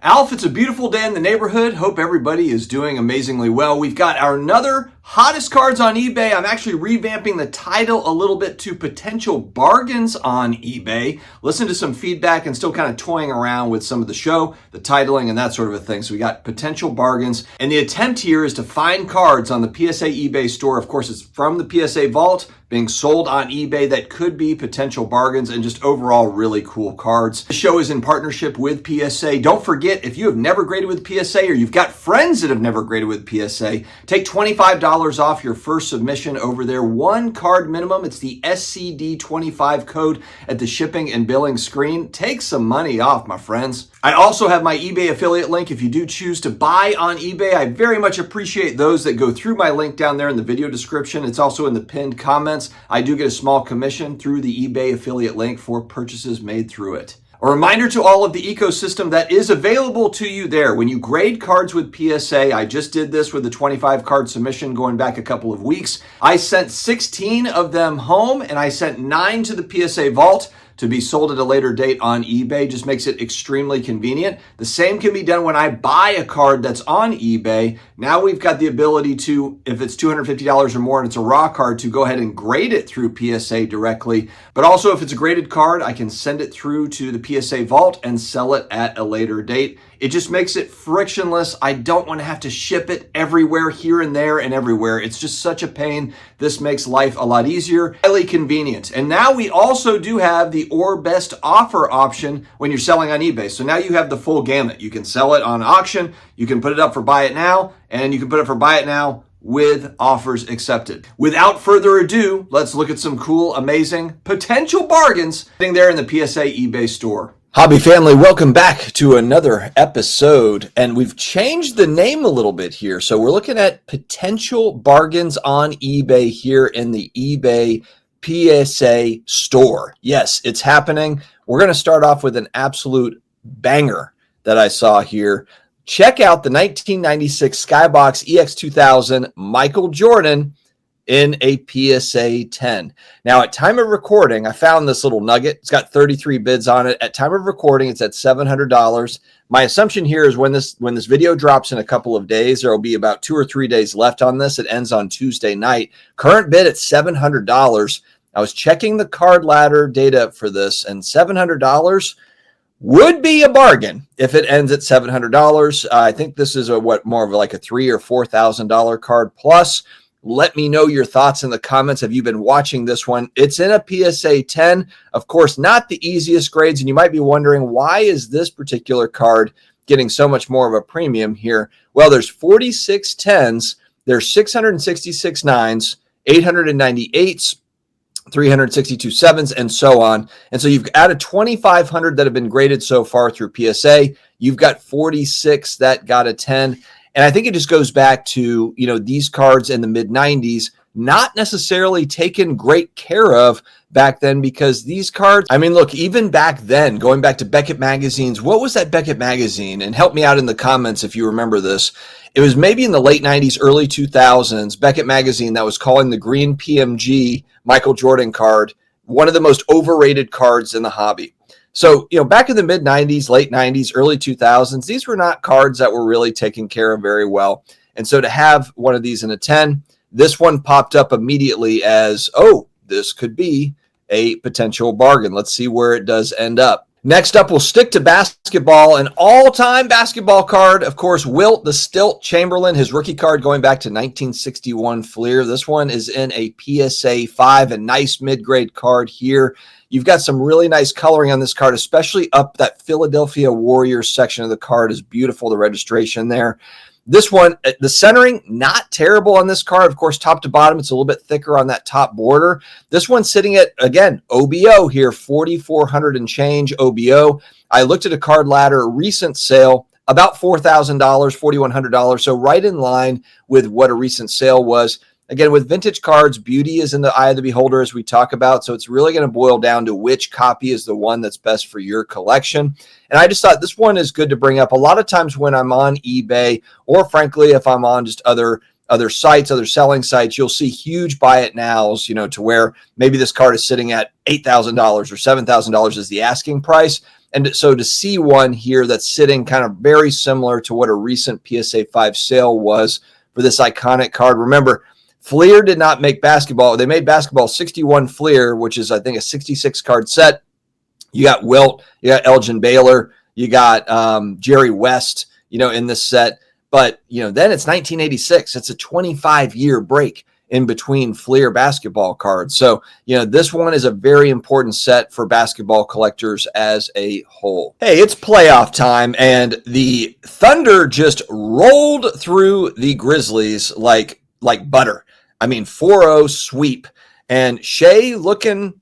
Alf, it's a beautiful day in the neighborhood. Hope everybody is doing amazingly well. We've got our another hottest cards on eBay. I'm actually revamping the title a little bit to potential bargains on eBay. Listen to some feedback and still kind of toying around with some of the show, the titling, and that sort of a thing. So we got potential bargains. And the attempt here is to find cards on the PSA eBay store. Of course, it's from the PSA Vault, being sold on eBay that could be potential bargains and just overall really cool cards. The show is in partnership with PSA. Don't forget, if you have never graded with PSA or you've got friends that have never graded with PSA, take $25 off your first submission over there. One card minimum. It's the SCD25 code at the shipping and billing screen. Take some money off, my friends. I also have my eBay affiliate link if you do choose to buy on eBay. I very much appreciate those that go through my link down there in the video description. It's also in the pinned comments. I do get a small commission through the eBay affiliate link for purchases made through it. A reminder to all of the ecosystem that is available to you there. When you grade cards with PSA, I just did this with the 25 card submission going back a couple of weeks. I sent 16 of them home and I sent 9 to the PSA Vault to be sold at a later date on eBay. Just makes it extremely convenient. The same can be done when I buy a card that's on eBay. Now we've got the ability to, if it's $250 or more and it's a raw card, to go ahead and grade it through PSA directly. But also if it's a graded card, I can send it through to the PSA Vault and sell it at a later date. It just makes it frictionless. I don't want to have to ship it everywhere, here and there and everywhere. It's just such a pain. This makes life a lot easier, highly convenient. And now we also do have the or best offer option when you're selling on eBay. So now you have the full gamut. You can sell it on auction, you can put it up for buy it now, and you can put it for buy it now with offers accepted. Without further ado, let's look at some cool, amazing potential bargains sitting there in the PSA eBay store. Hobby family, welcome back to another episode, and we've changed the name a little bit here. So we're looking at potential bargains on eBay here in the eBay PSA store. Yes, it's happening. We're going to start off with an absolute banger that I saw here. Check out the 1996 Skybox EX2000 Michael Jordan in a PSA 10. Now, at time of recording, I found this little nugget. It's got 33 bids on it. At time of recording, it's at $700. My assumption here is when this video drops in a couple of days, there will be about 2 or 3 days left on this. It ends on Tuesday night. Current bid at $700. I was checking the card ladder data for this, and $700 would be a bargain if it ends at $700. I think this is more of like a $3,000 or $4,000 card plus. Let me know your thoughts in the comments. Have you been watching this one? It's in a PSA 10. Of course, not the easiest grades. And you might be wondering, why is this particular card getting so much more of a premium here? Well, there's 46 10s. There's 666 9s, 898s, 362 7s, and so on. And so you've added 2,500 that have been graded so far through PSA. You've got 46 that got a 10. And I think it just goes back to, these cards in the mid-90s not necessarily taken great care of back then, because these cards, look, even back then, going back to Beckett magazines, what was that Beckett magazine? And help me out in the comments if you remember this. It was maybe in the late 90s, early 2000s, Beckett magazine that was calling the green PMG Michael Jordan card one of the most overrated cards in the hobby. So, back in the mid-90s, late 90s, early 2000s, these were not cards that were really taken care of very well. And so to have one of these in a 10, this one popped up immediately as, oh, this could be a potential bargain. Let's see where it does end up. Next up, we'll stick to basketball. An all-time basketball card, of course, Wilt Chamberlain, his rookie card going back to 1961 Fleer. This one is in a PSA 5, a nice mid-grade card here. You've got some really nice coloring on this card, especially up that Philadelphia Warriors section of the card is beautiful, the registration there. This one, the centering, not terrible on this card. Of course, top to bottom, it's a little bit thicker on that top border. This one's sitting at, again, OBO here, $4,400 and change OBO. I looked at a card ladder recent sale, about $4,000, $4,100. So right in line with what a recent sale was. Again, with vintage cards, beauty is in the eye of the beholder, as we talk about. So it's really going to boil down to which copy is the one that's best for your collection. And I just thought this one is good to bring up. A lot of times when I'm on eBay, or frankly, if I'm on just other sites, other selling sites, you'll see huge buy it nows, to where maybe this card is sitting at $8,000 or $7,000 is the asking price. And so to see one here that's sitting kind of very similar to what a recent PSA 5 sale was for this iconic card. Remember, Fleer did not make basketball. They made basketball 61 Fleer, which is, I think, a 66 card set. You got Wilt, you got Elgin Baylor, you got Jerry West, in this set. But, then it's 1986. It's a 25-year break in between Fleer basketball cards. So, this one is a very important set for basketball collectors as a whole. Hey, it's playoff time, and the Thunder just rolled through the Grizzlies like butter. I mean, 4-0 sweep. And Shea looking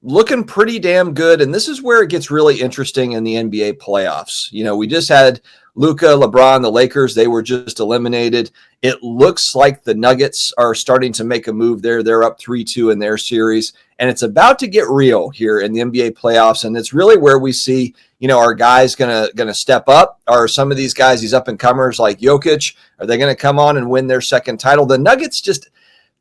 pretty damn good. And this is where it gets really interesting in the NBA playoffs. We just had Luka, LeBron, the Lakers. They were just eliminated. It looks like the Nuggets are starting to make a move there. They're up 3-2 in their series. And it's about to get real here in the NBA playoffs. And it's really where we see, are guys gonna step up? Are some of these guys, these up-and-comers like Jokic, are they going to come on and win their second title? The Nuggets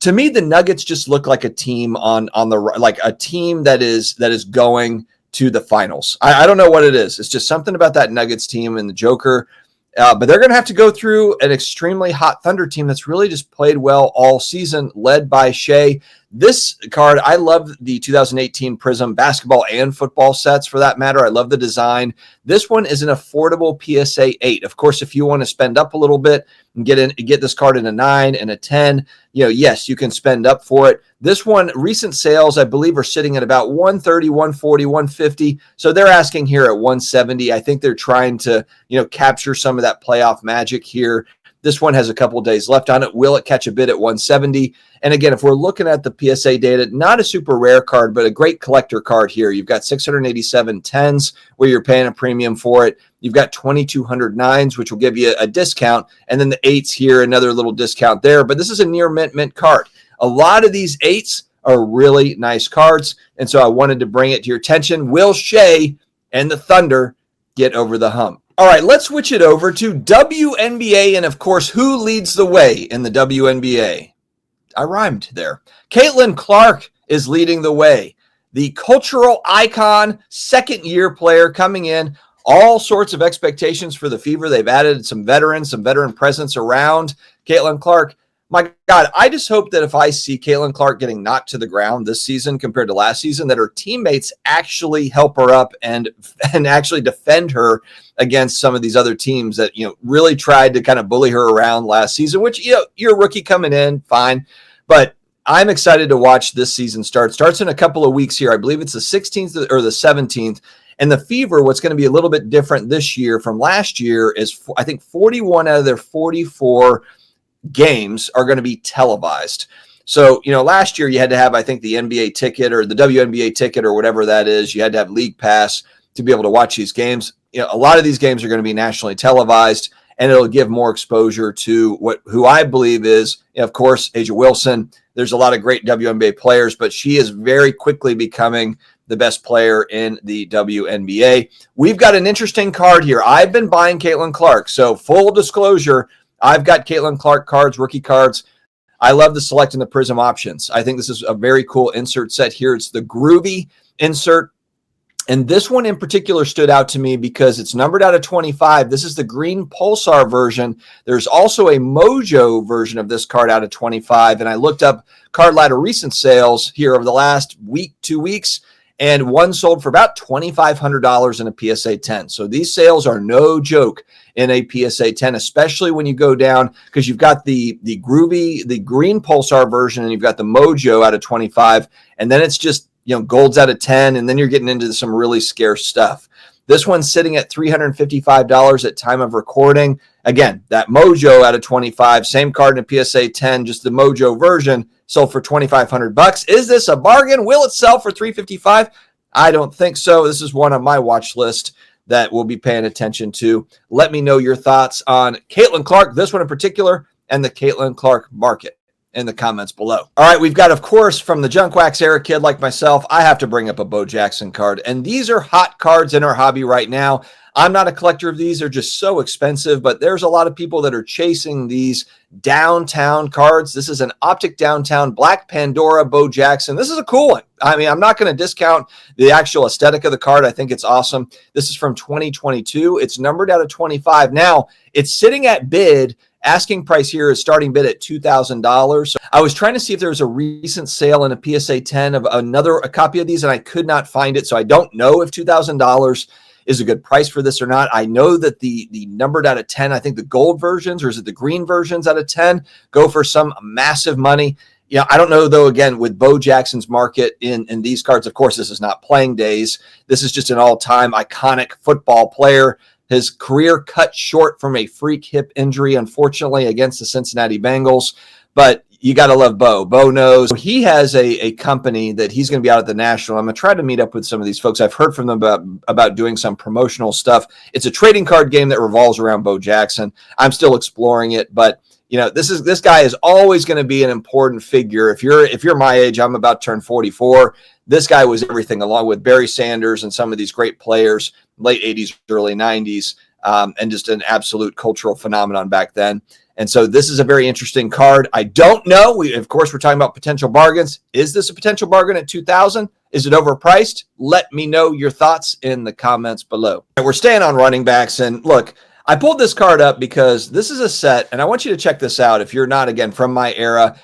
to me, the Nuggets just look like a team on a team that is going to the finals. I don't know what it is. It's just something about that Nuggets team and the Joker. But they're going to have to go through an extremely hot Thunder team that's really just played well all season, led by Shea. This card, I love the 2018 Prism basketball and football sets for that matter. I love the design. This one is an affordable PSA 8. Of course, if you want to spend up a little bit and get this card in a 9 and a 10, yes, you can spend up for it. This one, recent sales, I believe, are sitting at about 130, 140, 150. So they're asking here at 170. I think they're trying to, capture some of that playoff magic here. This one has a couple of days left on it. Will it catch a bid at 170? And again, if we're looking at the PSA data, not a super rare card, but a great collector card here. You've got 687 10s where you're paying a premium for it. You've got 2,200 9s, which will give you a discount. And then the 8s here, another little discount there. But this is a near mint card. A lot of these 8s are really nice cards. And so I wanted to bring it to your attention. Will Shea and the Thunder get over the hump? All right, let's switch it over to WNBA, and of course, who leads the way in the WNBA? I rhymed there. Caitlin Clark is leading the way. The cultural icon, second-year player coming in. All sorts of expectations for the Fever. They've added some veteran presence around Caitlin Clark. My God, I just hope that if I see Caitlin Clark getting knocked to the ground this season compared to last season, that her teammates actually help her up and actually defend her against some of these other teams that, really tried to kind of bully her around last season, which, you're a rookie coming in, fine. But I'm excited to watch this season start. Starts in a couple of weeks here. I believe it's the 16th or the 17th. And the Fever, what's going to be a little bit different this year from last year is, I think, 41 out of their 44 games are going to be televised. So, last year you had to have, I think, the NBA ticket or the WNBA ticket or whatever that is. You had to have League Pass to be able to watch these games. A lot of these games are going to be nationally televised, and it'll give more exposure to who I believe is, of course, A'ja Wilson. There's a lot of great WNBA players, but she is very quickly becoming the best player in the WNBA. We've got an interesting card here. I've been buying Caitlin Clark. So full disclosure, I've got Caitlin Clark cards, rookie cards. I love the Select and the Prism options. I think this is a very cool insert set here. It's the Groovy insert. And this one in particular stood out to me because it's numbered out of 25. This is the green Pulsar version. There's also a Mojo version of this card out of 25. And I looked up Card Ladder recent sales here over the last week, 2 weeks. And one sold for about $2,500 in a PSA 10. So these sales are no joke in a PSA 10, especially when you go down, because you've got the Groovy, the green Pulsar version, and you've got the Mojo out of 25. And then it's just, gold's out of 10, and then you're getting into some really scarce stuff. This one's sitting at $355 at time of recording. Again, that Mojo out of 25, same card in a PSA 10, just the Mojo version, sold for $2,500. Is this a bargain? Will it sell for $355? I don't think so. This is one on my watch list that we'll be paying attention to. Let me know your thoughts on Caitlin Clark, this one in particular, and the Caitlin Clark market in the comments below. All right, we've got, of course, from the Junk Wax era kid like myself, I have to bring up a Bo Jackson card. And these are hot cards in our hobby right now. I'm not a collector of these. They're just so expensive, but there's a lot of people that are chasing these downtown cards. This is an Optic Downtown Black Pandora Bo Jackson. This is a cool one. I mean, I'm not going to discount the actual aesthetic of the card. I think it's awesome. This is from 2022. It's numbered out of 25. Now, it's sitting at bid. Asking price here is starting bid at $2,000. So I was trying to see if there was a recent sale in a PSA 10 of a copy of these, and I could not find it. So I don't know if $2,000 is a good price for this or not. I know that the numbered out of 10, I think the gold versions, or is it the green versions out of 10, go for some massive money. Yeah, I don't know, though, again, with Bo Jackson's market in these cards. Of course, this is not playing days. This is just an all-time iconic football player. His career cut short from a freak hip injury, unfortunately, against the Cincinnati Bengals. But you got to love Bo. Bo knows. He has a company that he's going to be out at the National. I'm going to try to meet up with some of these folks. I've heard from them about doing some promotional stuff. It's a trading card game that revolves around Bo Jackson. I'm still exploring it, but you know, this guy is always going to be an important figure. If you're my age, I'm about to turn 44. This guy was everything, along with Barry Sanders and some of these great players, late 80s, early 90s, and just an absolute cultural phenomenon back then. And so this is a very interesting card. I don't know. Of course, we're talking about potential bargains. Is this a potential bargain at $2,000? Is it overpriced? Let me know your thoughts in the comments below. We're staying on running backs, and look, I pulled this card up because this is a set, and I want you to check this out if you're not, again, from my era.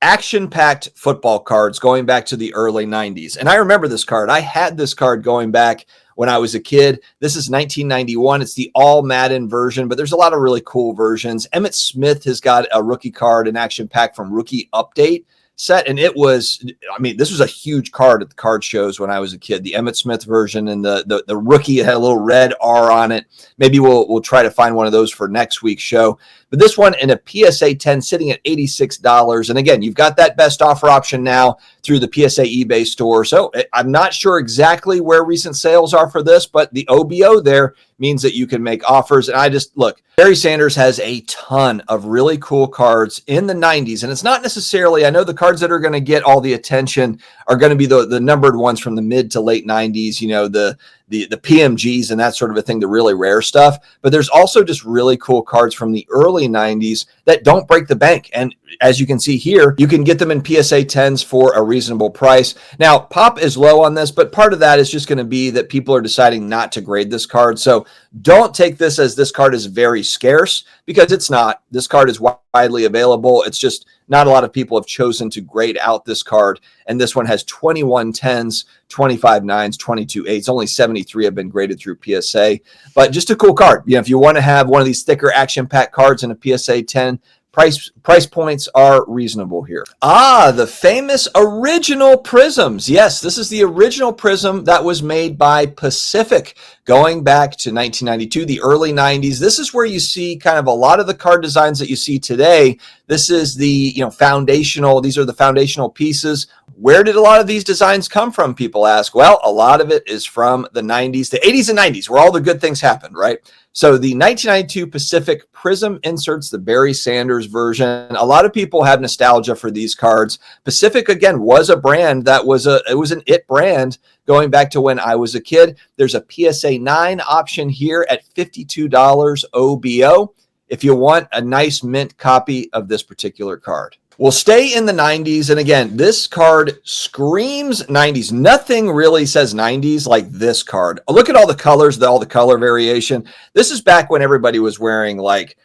Action-packed football cards going back to the early 90s. And I remember this card. I had this card going back when I was a kid. This is 1991. It's the all Madden version, but there's a lot of really cool versions. Emmitt Smith has got a rookie card, an action pack from Rookie Update set. And it was, I mean, this was a huge card at the card shows when I was a kid. The Emmitt Smith version, and the rookie had a little red R on it. Maybe we'll try to find one of those for next week's show. But this one in a PSA 10 sitting at $86. And again, you've got that best offer option now through the PSA eBay store. So I'm not sure exactly where recent sales are for this, but the OBO there means that you can make offers. And I just, look, Barry Sanders has a ton of really cool cards in the 90s. And it's not necessarily, I know the cards that are going to get all the attention are going to be the numbered ones from the mid to late 90s, you know, the PMGs and that sort of a thing, the really rare stuff. But there's also just really cool cards from the early 90s that don't break the bank. And as you can see here, you can get them in PSA 10s for a reasonable price. Now, pop is low on this, but part of that is just going to be that people are deciding not to grade this card. So don't take this as this card is very scarce, because it's not. This card is widely available. It's just not a lot of people have chosen to grade out this card. And this one has 21 10s, 25 9s, 22 8s. Only 73 have been graded through PSA. But just a cool card. You know, if you want to have one of these thicker action-packed cards in a PSA 10, price points are reasonable here. The famous original prisms. Yes, this is the original prism that was made by Pacific going back to 1992, the early 90s. This is where you see kind of a lot of the card designs that you see today. This is the, foundational, these are the foundational pieces. Where did a lot of these designs come from, people ask? Well, a lot of it is from the 90s, the 80s and 90s, where all the good things happened, right? So the 1992 Pacific Prism inserts, the Barry Sanders version. A lot of people have nostalgia for these cards. Pacific, again, was a brand that was an it brand going back to when I was a kid. There's a PSA 9 option here at $52 OBO if you want a nice mint copy of this particular card. We'll stay in the 90s. And again, this card screams 90s. Nothing really says 90s like this card. Look at all the colors, all the color variation. This is back when everybody was wearing like,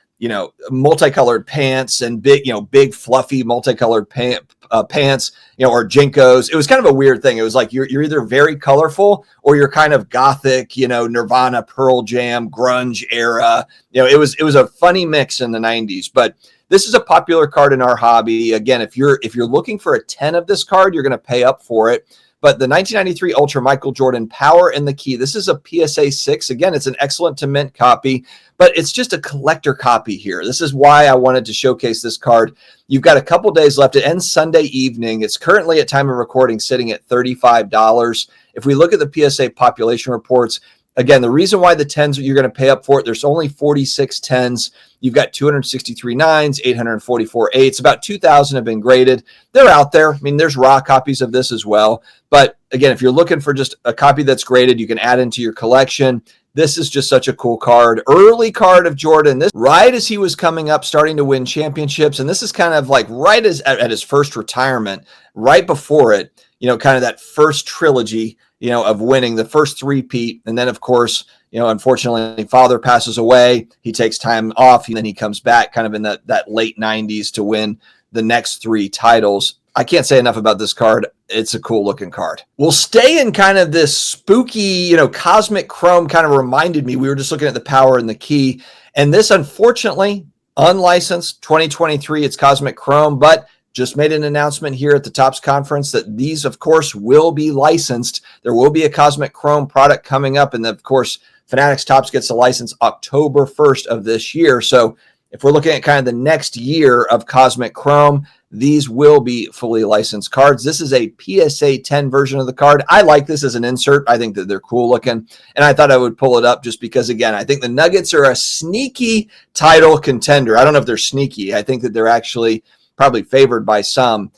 multicolored pants and big fluffy multicolored pants, or Jinkos. It was kind of a weird thing. It was like you're either very colorful or you're kind of gothic, Nirvana, Pearl Jam, grunge era. It was a funny mix in the 90s, but this is a popular card in our hobby. Again, if you're looking for a 10 of this card, you're going to pay up for it. But the 1993 Ultra Michael Jordan Power and the Key, this is a PSA 6. Again, it's an excellent to mint copy, but it's just a collector copy here. This is why I wanted to showcase this card. You've got a couple days left. It ends Sunday evening. It's currently, at time of recording, sitting at $35. If we look at the PSA population reports, again, the reason why the 10s you're going to pay up for it, there's only 46 10s. You've got 263 9s, 844 8s. About 2,000 have been graded. They're out there. I mean, there's raw copies of this as well. But again, if you're looking for just a copy that's graded, you can add into your collection. This is just such a cool card. Early card of Jordan, this right as he was coming up, starting to win championships. And this is kind of like right as at his first retirement, right before it, kind of that first trilogy, of winning the first three-peat. And then, of course, unfortunately, father passes away. He takes time off, and then he comes back kind of in that late 90s to win the next three titles. I can't say enough about this card. It's a cool looking card. We'll stay in kind of this spooky, cosmic chrome kind of reminded me. We were just looking at the power and the key. And this, unfortunately, unlicensed 2023, it's cosmic chrome, but just made an announcement here at the Topps conference that these, of course, will be licensed. There will be a cosmic chrome product coming up. And of course, Fanatics Topps gets a license October 1st of this year. So if we're looking at kind of the next year of cosmic chrome, these will be fully licensed cards. This is a PSA 10 version of the card. I like this as an insert. I think that they're cool looking. And I thought I would pull it up just because, again, I think the Nuggets are a sneaky title contender. I don't know if they're sneaky. I think that they're actually probably favored by some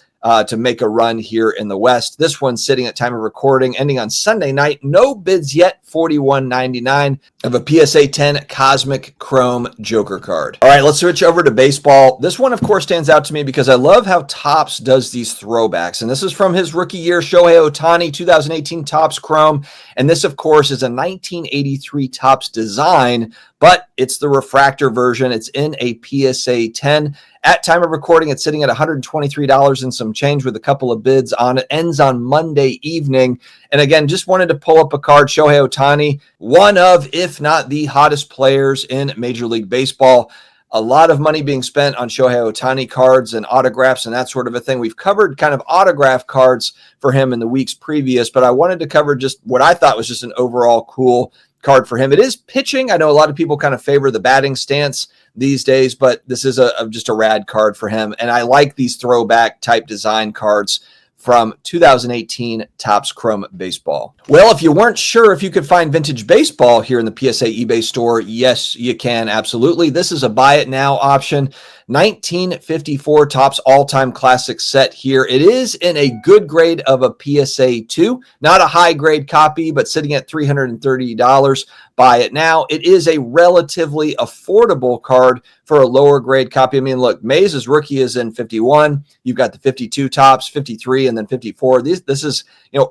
to make a run here in the West. This one's sitting at time of recording, ending on Sunday night. No bids yet, $41.99 of a PSA 10 Cosmic Chrome Joker card. All right, let's switch over to baseball. This one, of course, stands out to me because I love how Topps does these throwbacks. And this is from his rookie year, Shohei Ohtani, 2018 Topps Chrome. And this, of course, is a 1983 Topps design, but it's the refractor version. It's in a PSA 10. At time of recording, it's sitting at $123 and some change with a couple of bids on it. Ends on Monday evening. And again, just wanted to pull up a card. Shohei Ohtani, one of, if not the hottest players in Major League Baseball. A lot of money being spent on Shohei Ohtani cards and autographs and that sort of a thing. We've covered kind of autograph cards for him in the weeks previous, but I wanted to cover just what I thought was just an overall cool card for him. It is pitching. I know a lot of people kind of favor the batting stance these days, but this is just a rad card for him. And I like these throwback type design cards from 2018 Topps Chrome Baseball. Well, if you weren't sure if you could find vintage baseball here in the PSA eBay store, yes, you can. Absolutely. This is a buy it now option. 1954 Topps all-time classic set here. It is in a good grade of a PSA 2, not a high grade copy, but sitting at $330. Buy it now. It is a relatively affordable card for a lower grade copy. I mean, look, Mays' rookie is in 51. You've got the 52 Topps, 53, and then 54. This is,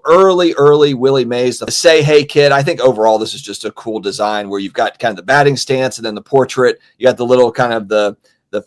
early Willie Mays. The Say Hey Kid. I think overall this is just a cool design where you've got kind of the batting stance and then the portrait. You got the little kind of the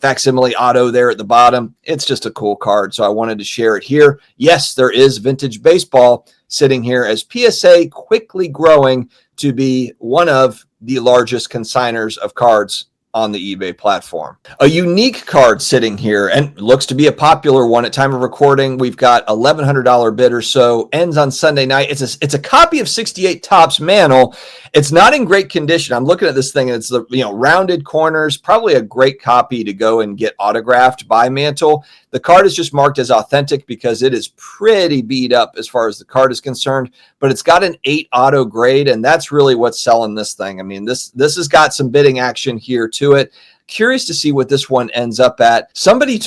facsimile auto there at the bottom. It's just a cool card, so I wanted to share it here. Yes, there is vintage baseball sitting here as PSA quickly growing to be one of the largest consigners of cards on the eBay platform. A unique card sitting here and looks to be a popular one at time of recording. We've got $1,100 bid or so, ends on Sunday night. It's a copy of 68 Topps Mantle. It's not in great condition. I'm looking at this thing and it's the rounded corners, probably a great copy to go and get autographed by Mantle. The card is just marked as authentic because it is pretty beat up as far as the card is concerned, but it's got an 8 auto grade, and that's really what's selling this thing. I mean, this has got some bidding action here to it. Curious to see what this one ends up at. Somebody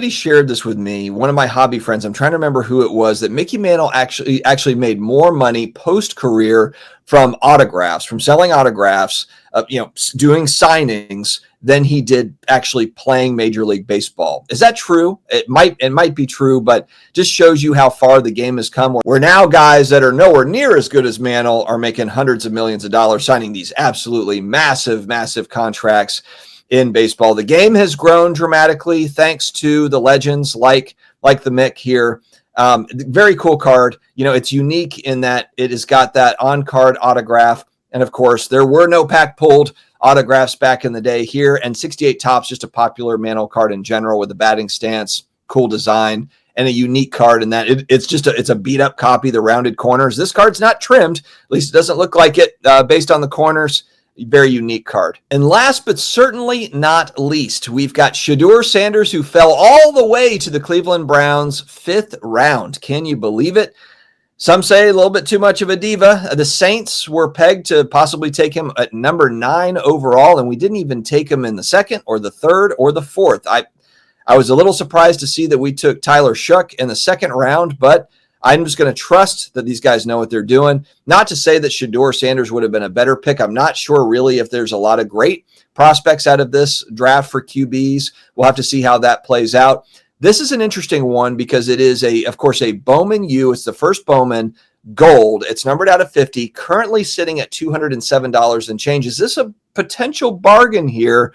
shared this with me, one of my hobby friends. I'm trying to remember who it was, that Mickey Mantle actually made more money post-career from autographs, from selling autographs, doing signings than he did actually playing Major League Baseball. Is that true? It might be true, but just shows you how far the game has come. Where now guys that are nowhere near as good as Mantle are making hundreds of millions of dollars signing these absolutely massive contracts in baseball. The game has grown dramatically thanks to the legends like the Mick here. Very cool card. It's unique in that it has got that on-card autograph. And of course, there were no pack pulled autographs back in the day here. And 68 Topps, just a popular Mantle card in general with the batting stance, cool design, and a unique card in that it's a beat up copy, the rounded corners. This card's not trimmed. At least it doesn't look like it based on the corners. Very unique card. And last but certainly not least, we've got Shedeur Sanders, who fell all the way to the Cleveland Browns' 5th round. Can you believe it? Some say a little bit too much of a diva. The Saints were pegged to possibly take him at number 9 overall, and we didn't even take him in the 2nd or the 3rd or the 4th. I was a little surprised to see that we took Tyler Shuck in the 2nd round, but I'm just going to trust that these guys know what they're doing. Not to say that Shedeur Sanders would have been a better pick. I'm not sure really if there's a lot of great prospects out of this draft for QBs. We'll have to see how that plays out. This is an interesting one because it is, of course, a Bowman U. It's the first Bowman gold. It's numbered out of 50, currently sitting at $207 and change. Is this a potential bargain here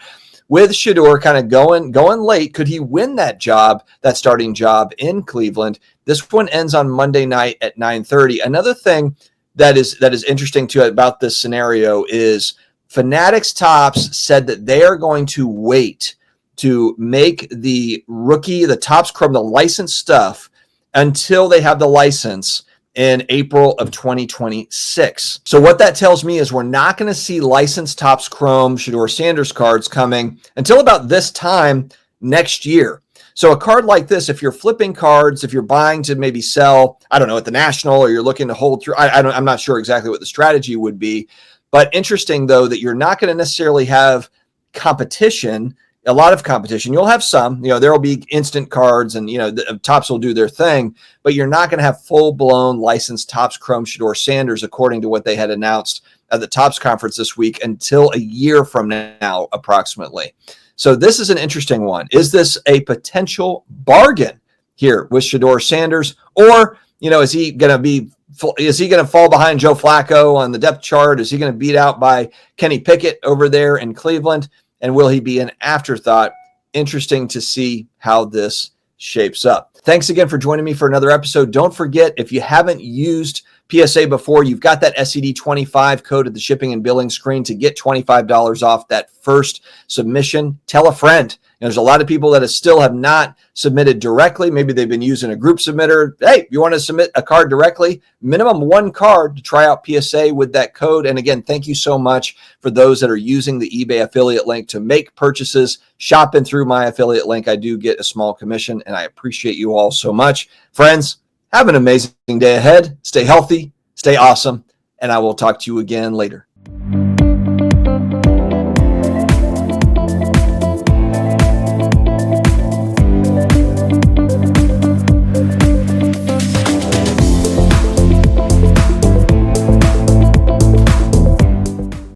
with Shedeur kind of going late? Could he win that job, that starting job in Cleveland? This one ends on Monday night at 9:30. Another thing that is interesting too about this scenario is Fanatics Topps said that they are going to wait to make the rookie, the Topps Chrome, the licensed stuff until they have the license in April of 2026. So what that tells me is we're not going to see licensed Topps Chrome Shedeur Sanders cards coming until about this time next year. So a card like this, if you're flipping cards, if you're buying to maybe sell, I don't know, at the National, or you're looking to hold through, I'm not sure exactly what the strategy would be. But interesting, though, that you're not going to necessarily have competition, a lot of competition. You'll have some, there will be instant cards and, the Topps will do their thing, but you're not going to have full-blown licensed Topps Chrome Shedeur Sanders, according to what they had announced at the Topps conference this week, until a year from now, approximately. So this is an interesting one. Is this a potential bargain here with Shedeur Sanders, or, is he going to fall behind Joe Flacco on the depth chart? Is he going to beat out by Kenny Pickett over there in Cleveland? And will he be an afterthought? Interesting to see how this shapes up. Thanks again for joining me for another episode. Don't forget, if you haven't used PSA before, you've got that SED25 code at the shipping and billing screen to get $25 off that first submission. Tell a friend. There's a lot of people that still have not submitted directly. Maybe they've been using a group submitter. Hey, you want to submit a card directly? Minimum one card to try out PSA with that code. And again, thank you so much for those that are using the eBay affiliate link to make purchases. Shopping through my affiliate link, I do get a small commission, and I appreciate you all so much. Friends, have an amazing day ahead. Stay healthy, stay awesome, and I will talk to you again later.